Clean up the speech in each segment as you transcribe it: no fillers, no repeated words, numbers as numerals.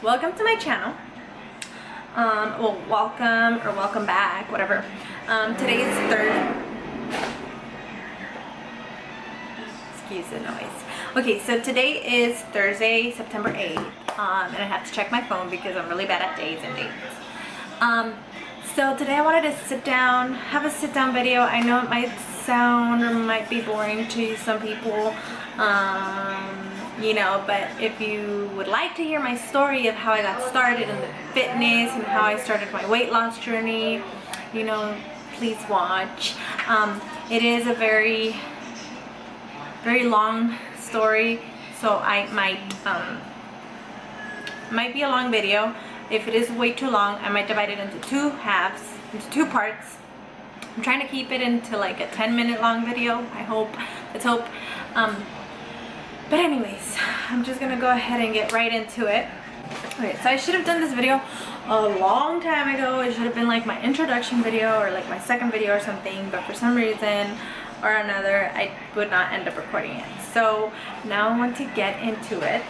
welcome to my channel. Well, welcome or welcome back, whatever. Today is excuse the noise. Okay, so today is Thursday, September 8th, and I have to check my phone because I'm really bad at days and dates. So today I wanted to sit down, have a sit down video. I know it might sound or might be boring to some people, you know, but if you would like to hear my story of how I got started in the fitness and how I started my weight loss journey, you know, please watch. It is a very long story, so I might be a long video. If it is way too long, I might divide it into two halves, into two parts. I'm trying to keep it into like a 10-minute long video. Let's hope. But anyways, I'm just gonna go ahead and get right into it. Okay, so I should have done this video a long time ago. It should have been like my introduction video or like my second video or something, but for some reason or another I would not end up recording it. So now I want to get into it.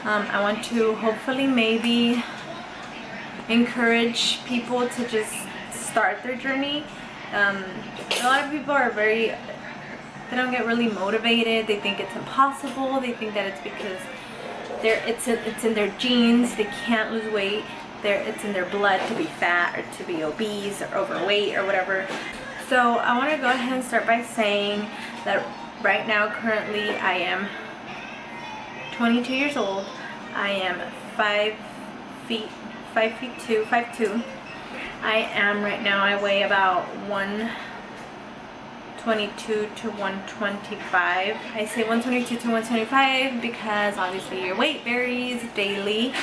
I want to hopefully maybe encourage people to just start their journey. A lot of people are they don't get really motivated. They think it's impossible. They think that it's because it's in their genes. They can't lose weight. It's in their blood to be fat or to be obese or overweight or whatever. So I want to go ahead and start by saying that right now, currently, I am 22 years old. I am 5'2". I am right now, I weigh about 122 to 125. I say 122 to 125 because obviously your weight varies daily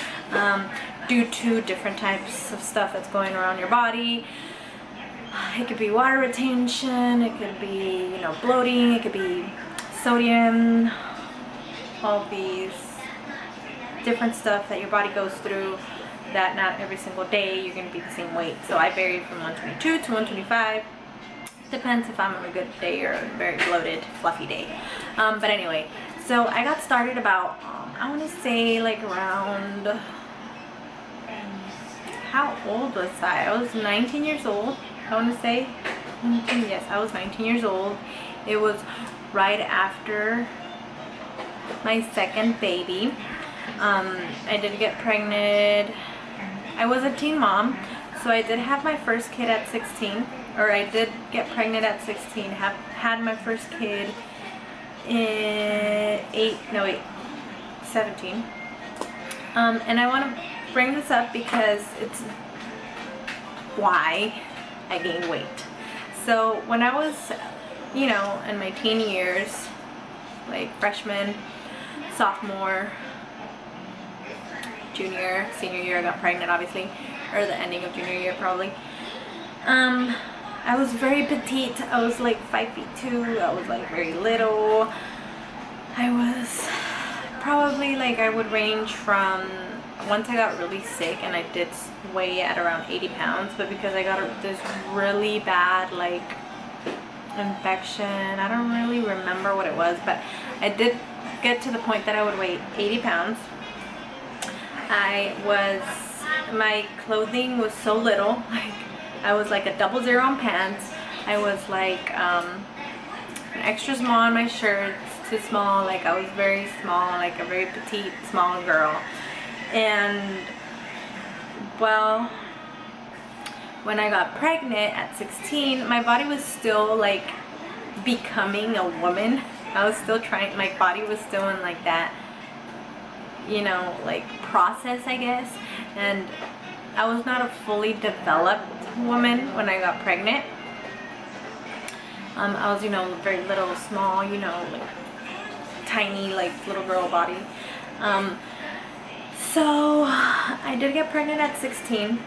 due to different types of stuff that's going around your body. It could be water retention, it could be, you know, bloating, it could be sodium, all these different stuff that your body goes through, that not every single day you're going to be the same weight. So I vary from 122 to 125. Depends if I'm on a good day or a very bloated, fluffy day. But anyway, so I got started about, I want to say like around, how old was I? I was 19 years old, I want to say. Yes, I was 19 years old. It was right after my second baby. I did get pregnant. I was a teen mom, so I did have my first kid at 16, or I did get pregnant at 16, had my first kid in 17. And I want to bring this up because it's why I gained weight. So when I was, you know, in my teen years, like freshman, sophomore, junior, senior year, I got pregnant obviously, or the ending of junior year probably. I was very petite. I was like 5'2". I was like very little. I was probably like, I would range from, once I got really sick and I did weigh at around 80 pounds, but because I got this really bad like infection, I don't really remember what it was, but I did get to the point that I would weigh 80 pounds. My clothing was so little, like I was like a 00 on pants. I was like an extra small on my shirts, too small, like I was very small, like a very petite, small girl. And well, when I got pregnant at 16, my body was still like becoming a woman. I was still trying, my body was still in like that, you know, like process, I guess. And I was not a fully developed woman when I got pregnant. I was, you know, very little, small, you know, like tiny, like little girl body. So I did get pregnant at 16.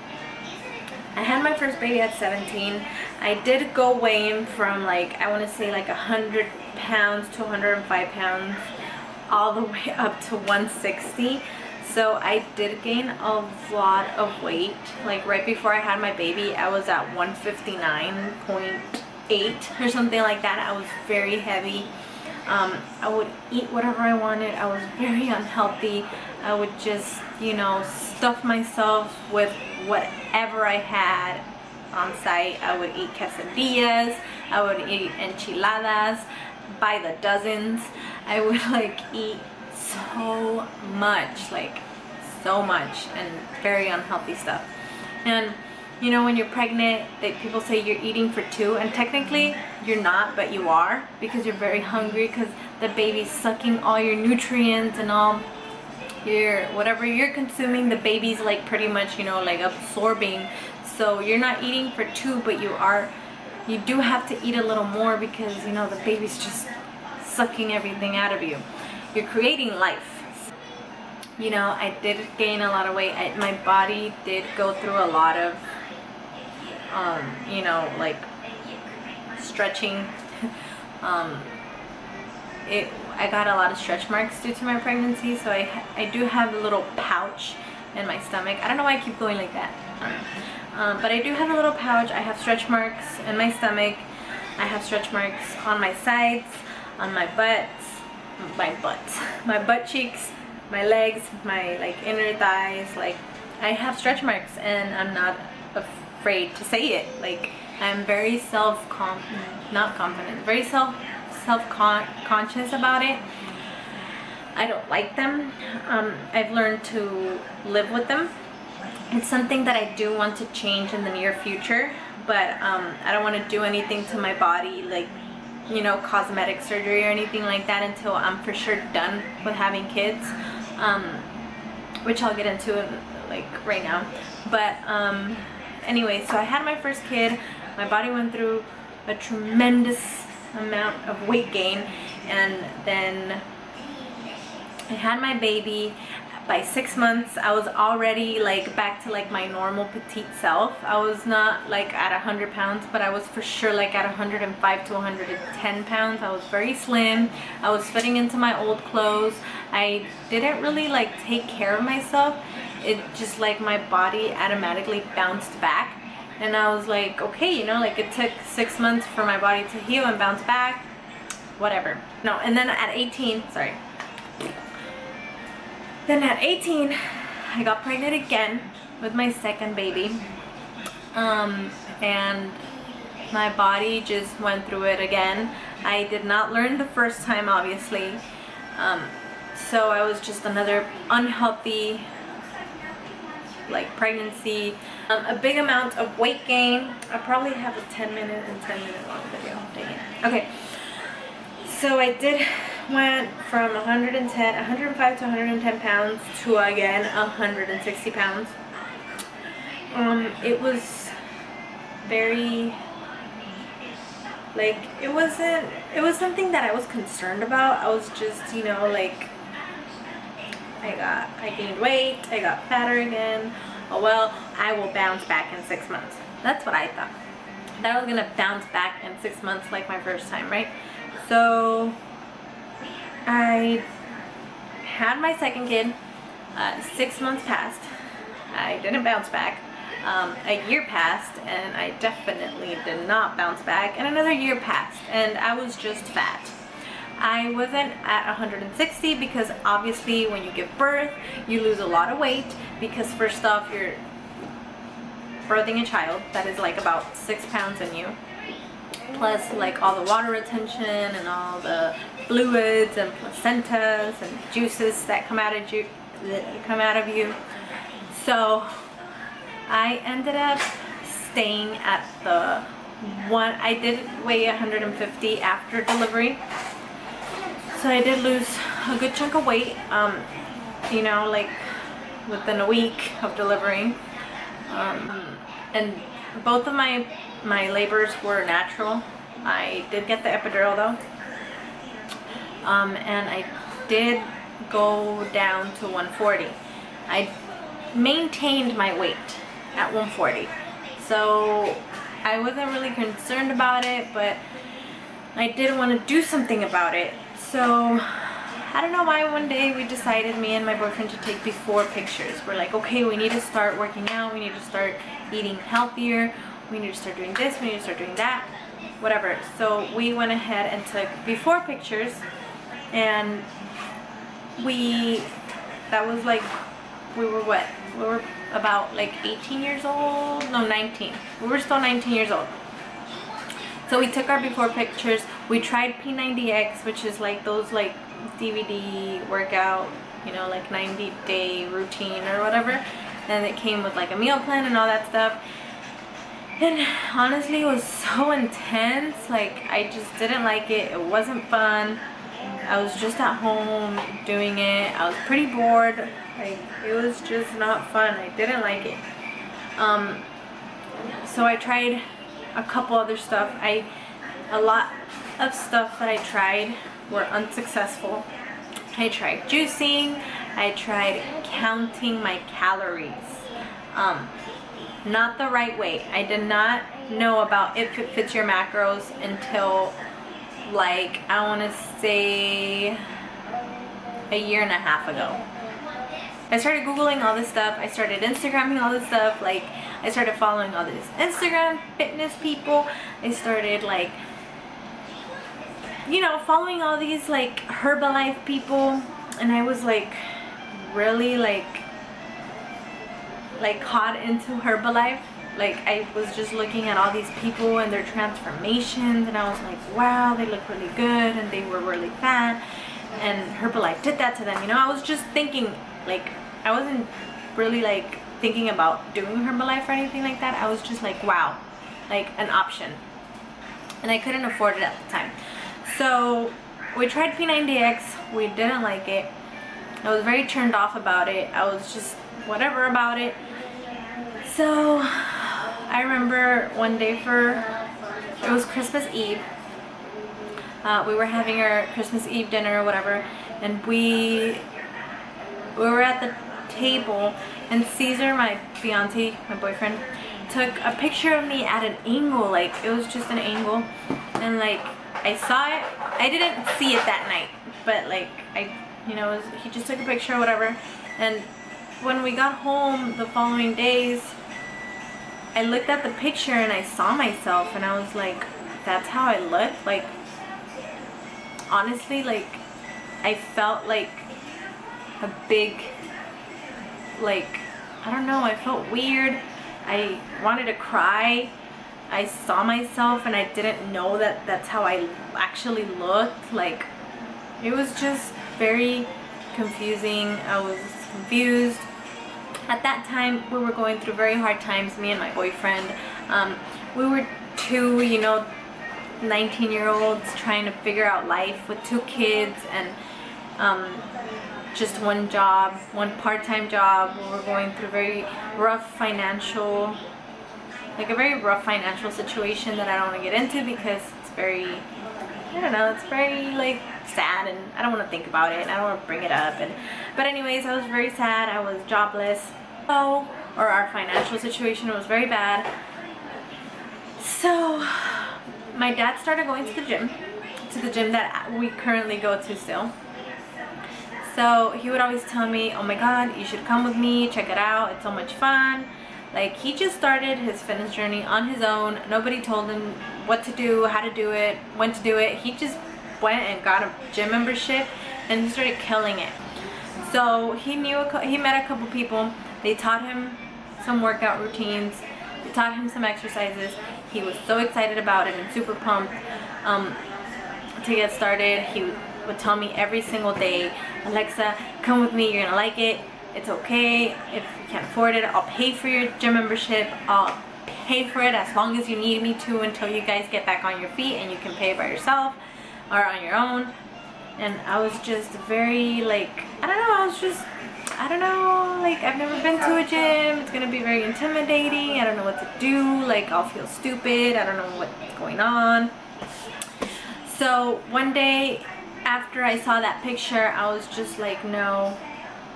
I had my first baby at 17. I did go weighing from like, I want to say like 100 pounds to 105 pounds all the way up to 160. So I did gain a lot of weight. Like right before I had my baby, I was at 159.8 or something like that. I was very heavy. I would eat whatever I wanted. I was very unhealthy. I would just, you know, stuff myself with whatever I had on site. I would eat quesadillas, I would eat enchiladas by the dozens. I would like eat so much, like so much, and very unhealthy stuff. And you know, when you're pregnant, people say you're eating for two, and technically you're not, but you are, because you're very hungry, because the baby's sucking all your nutrients and all your whatever you're consuming, the baby's like pretty much, you know, like absorbing. So you're not eating for two, but you do have to eat a little more, because you know the baby's just sucking everything out of you. You're creating life. You know, I did gain a lot of weight. My body did go through a lot of you know, like stretching. I got a lot of stretch marks due to my pregnancy, so I do have a little pouch in my stomach. I don't know why I keep going like that, but I do have a little pouch. I have stretch marks in my stomach. I have stretch marks on my sides, on my my butt cheeks, my legs, my like inner thighs. Like I have stretch marks, and I'm not afraid to say it. Like I'm very very self-conscious about it. I don't like them. I've learned to live with them. It's something that I do want to change in the near future, but I don't want to do anything to my body, like, you know, cosmetic surgery or anything like that, until I'm for sure done with having kids, which I'll get into like right now. But anyway, so I had my first kid. My body went through a tremendous amount of weight gain, and then I had my baby. By 6 months, I was already like back to like my normal petite self. I was not like at 100 pounds, but I was for sure like at 105 to 110 pounds. I was very slim. I was fitting into my old clothes. I didn't really like take care of myself. It just like my body automatically bounced back, and I was like, okay, you know, like it took 6 months for my body to heal and bounce back, whatever. No, and then at 18, sorry. Then at 18, I got pregnant again with my second baby, and my body just went through it again. I did not learn the first time, obviously, so I was just another unhealthy like pregnancy, a big amount of weight gain. I probably have a 10-minute and 10-minute long video. Dang it. Okay, so I went from 105 to 110 pounds to again 160 pounds. It was very like, it was something that I was concerned about. I was just, you know, like I gained weight, I got fatter again. Oh well, I will bounce back in 6 months. That's what I thought. That I was gonna bounce back in 6 months like my first time, right? So I had my second kid. 6 months passed. I didn't bounce back. A year passed, and I definitely did not bounce back. And another year passed, and I was just fat. I wasn't at 160 because obviously when you give birth, you lose a lot of weight, because first off, you're birthing a child that is like about 6 pounds in you, plus like all the water retention and all the fluids and placentas and juices that come out of you. So I ended up staying at the one. I did weigh 150 after delivery, so I did lose a good chunk of weight, you know, like within a week of delivering, and both of my labors were natural. I did get the epidural though, and I did go down to 140. I maintained my weight at 140, so I wasn't really concerned about it, but I did want to do something about it. So I don't know why one day we decided, me and my boyfriend, to take before pictures. We're like, okay, we need to start working out, we need to start eating healthier, we need to start doing this, we need to start doing that, whatever. So we went ahead and took before pictures and that was like, we were what? We were about like 18 years old? No, 19. We were still 19 years old. So we took our before pictures. We tried P90X, which is like those like DVD workout, you know, like 90-day routine or whatever. And it came with like a meal plan and all that stuff. And honestly, it was so intense. Like, I just didn't like it. It wasn't fun. I was just at home doing it. I was pretty bored. Like, it was just not fun. I didn't like it. So I tried a couple other stuff. A lot of stuff that I tried were unsuccessful. I tried juicing. I tried counting my calories. Not the right way. I did not know about If It Fits Your Macros until, like, I want to say a year and a half ago. I started Googling all this stuff. I started Instagramming all this stuff. Like, I started following all these Instagram fitness people. I started, like, you know, following all these like Herbalife people, and I was like really like caught into Herbalife. Like, I was just looking at all these people and their transformations, and I was like, wow, they look really good and they were really fat, and Herbalife did that to them, you know. I was just thinking, like, I wasn't really like thinking about doing Herbalife or anything like that. I was just like, wow, like an option, and I couldn't afford it at the time. So we tried P90X. We didn't like it. I was very turned off about it. I was just whatever about it. So I remember one day it was Christmas Eve. We were having our Christmas Eve dinner or whatever, and we were at the table, and Caesar, my fiance, my boyfriend, took a picture of me at an angle. Like, it was just an angle, and like, I saw it. I didn't see it that night, but like, you know, he just took a picture or whatever. And when we got home the following days, I looked at the picture and I saw myself, and I was like, that's how I look. Like, honestly, like, I felt like a big, like, I don't know, I felt weird. I wanted to cry. I saw myself and I didn't know that that's how I actually looked. Like, it was just very confusing. I was confused. At that time, we were going through very hard times, me and my boyfriend. We were two, you know, 19-year-olds trying to figure out life with 2 kids and just one job, one part-time job. We were going through very rough financial situation that I don't want to get into because it's very, I don't know, it's very like sad, and I don't want to think about it, and I don't want to bring it up. But anyways, I was very sad. I was jobless. So, or our financial situation was very bad. So my dad started going to the gym that we currently go to still. So he would always tell me, oh my god, you should come with me, check it out, it's so much fun. Like, he just started his fitness journey on his own. Nobody told him what to do, how to do it, when to do it. He just went and got a gym membership and he started killing it. So he met a couple people. They taught him some workout routines. They taught him some exercises. He was so excited about it and super pumped to get started. He would tell me every single day, Alexa, come with me, you're gonna like it. It's okay if you can't afford it. I'll pay for your gym membership. I'll pay for it as long as you need me to until you guys get back on your feet and you can pay by yourself or on your own. And I was just very like, I don't know, like, I've never been to a gym. It's gonna be very intimidating. I don't know what to do. Like, I'll feel stupid. I don't know what's going on. So one day after I saw that picture, I was just like, no,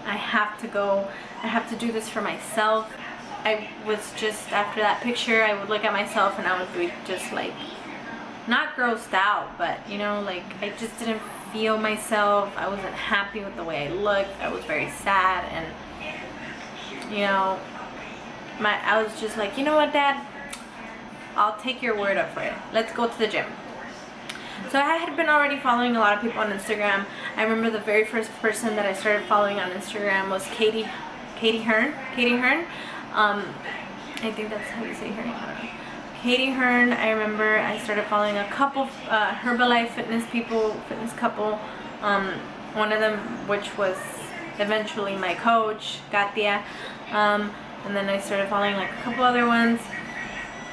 I have to go. I have to do this for myself. I was just, after that picture, I would look at myself and I would be just like, not grossed out, but you know, like, I just didn't feel myself. I wasn't happy with the way I looked. I was very sad, and you know, I was just like, you know what, Dad, I'll take your word up for it. Let's go to the gym. So I had been already following a lot of people on Instagram. I remember the very first person that I started following on Instagram was Katie Hearn. I think that's how you say her name. I don't know. Katie Hearn. I remember I started following a couple Herbalife fitness couple. One of them, which was eventually my coach, Katia. And then I started following like a couple other ones,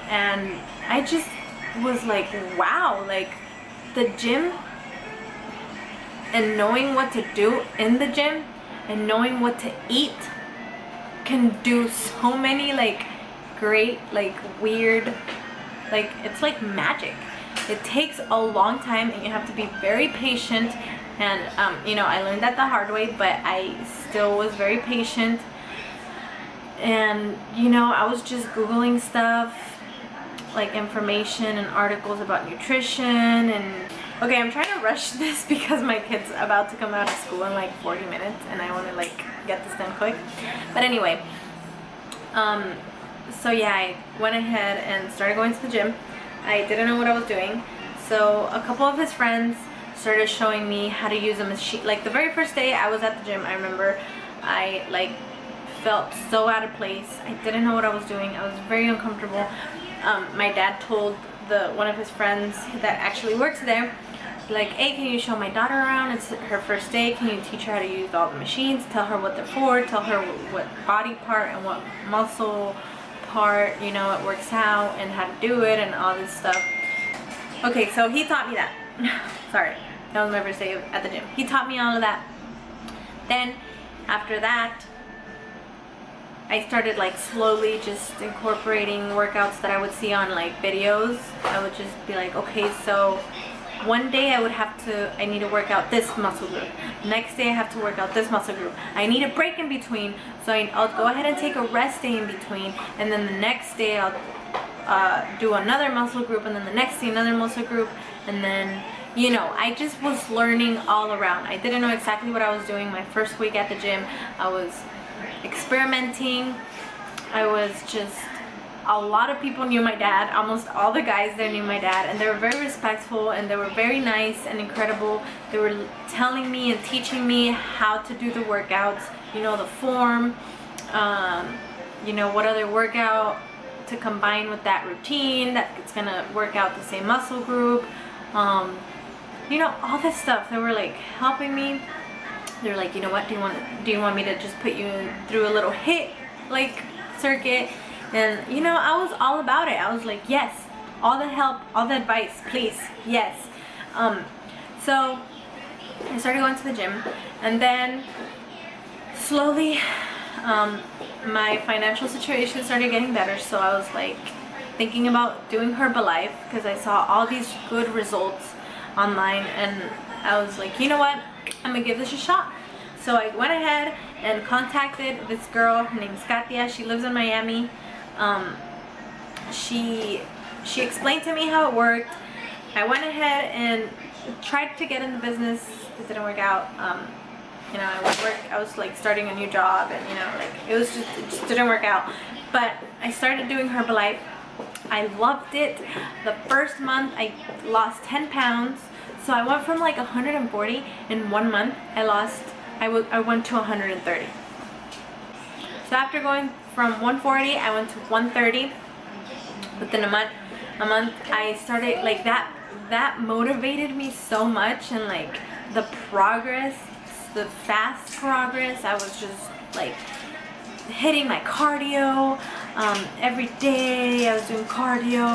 and I just was like, wow, like the gym and knowing what to do in the gym and knowing what to eat can do so many like great, like weird, like it's like magic. It takes a long time and you have to be very patient, and you know, I learned that the hard way, but I still was very patient. And you know, I was just googling stuff like information and articles about nutrition. And okay, I'm trying to rush this because my kid's about to come out of school in like 40 minutes and I want to like get this done quick. But anyway, so yeah, I went ahead and started going to the gym. I didn't know what I was doing, so a couple of his friends started showing me how to use a machine. Like the very first day I was at the gym, I remember I like felt so out of place. I didn't know what I was doing. I was very uncomfortable. My dad told one of his friends that actually works there, like, hey, can you show my daughter around? It's her first day. Can you teach her how to use all the machines? Tell her what they're for. Tell her what body part and what muscle part, you know, it works out and how to do it and all this stuff. Okay, so he taught me that. Sorry, that was my first day at the gym. He taught me all of that. Then after that, I started like slowly just incorporating workouts that I would see on like videos. I would just be like, okay, so one day I need to work out this muscle group. Next day I have to work out this muscle group. I need a break in between, so I'll go ahead and take a rest day in between, and then the next day I'll do another muscle group, and then the next day another muscle group, and then, you know, I just was learning all around. I didn't know exactly what I was doing. My first week at the gym, I was experimenting. I was just, a lot of people knew my dad. Almost all the guys there knew my dad, and they were very respectful and they were very nice and incredible. They were telling me and teaching me how to do the workouts, you know, the form, you know, what other workout to combine with that routine that it's gonna work out the same muscle group, you know, all this stuff. They were like helping me. They're like, you know what, do you want me to just put you through a little HIIT like circuit? And you know, I was all about it. I was like, yes, all the help, all the advice, please, yes. So I started going to the gym, and then slowly my financial situation started getting better. So I was like thinking about doing Herbalife because I saw all these good results online, and I was like, you know what, I'm gonna give this a shot. So I went ahead and contacted this girl. Her name's Katia. She lives in Miami. She explained to me how it worked. I went ahead and tried to get in the business. It didn't work out. You know, I was like starting a new job, and you know, like it just didn't work out. But I started doing Herbalife. I loved it. The first month I lost 10 pounds. So I went from like 140 in 1 month. I went to 130. So after going from 140, I went to 130 within a month. I started like that motivated me so much, and like the progress, the fast progress. I was just like hitting my cardio every day. I was doing cardio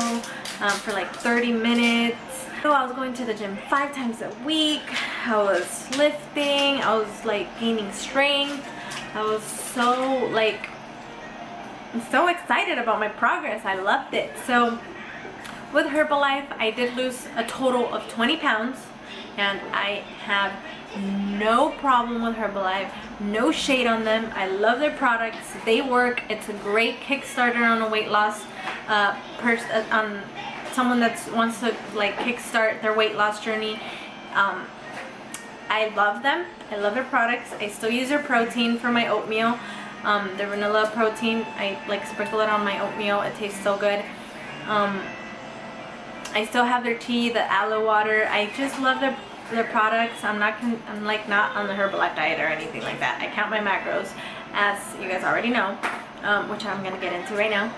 for like 30 minutes. So I was going to the gym 5 times a week. I was lifting. I was like gaining strength. I was so like, I'm so excited about my progress. I loved it. So with Herbalife, I did lose a total of 20 pounds, and I have no problem with Herbalife. No shade on them. I love their products. They work. It's a great Kickstarter on a weight loss on someone that wants to like kickstart their weight loss journey. I love them. I love their products. I still use their protein for my oatmeal. Their vanilla protein, I like sprinkle it on my oatmeal. It tastes so good. I still have their tea, the aloe water. I just love their products. I'm like not on the Herbalife diet or anything like that. I count my macros, as you guys already know, which I'm gonna get into right now.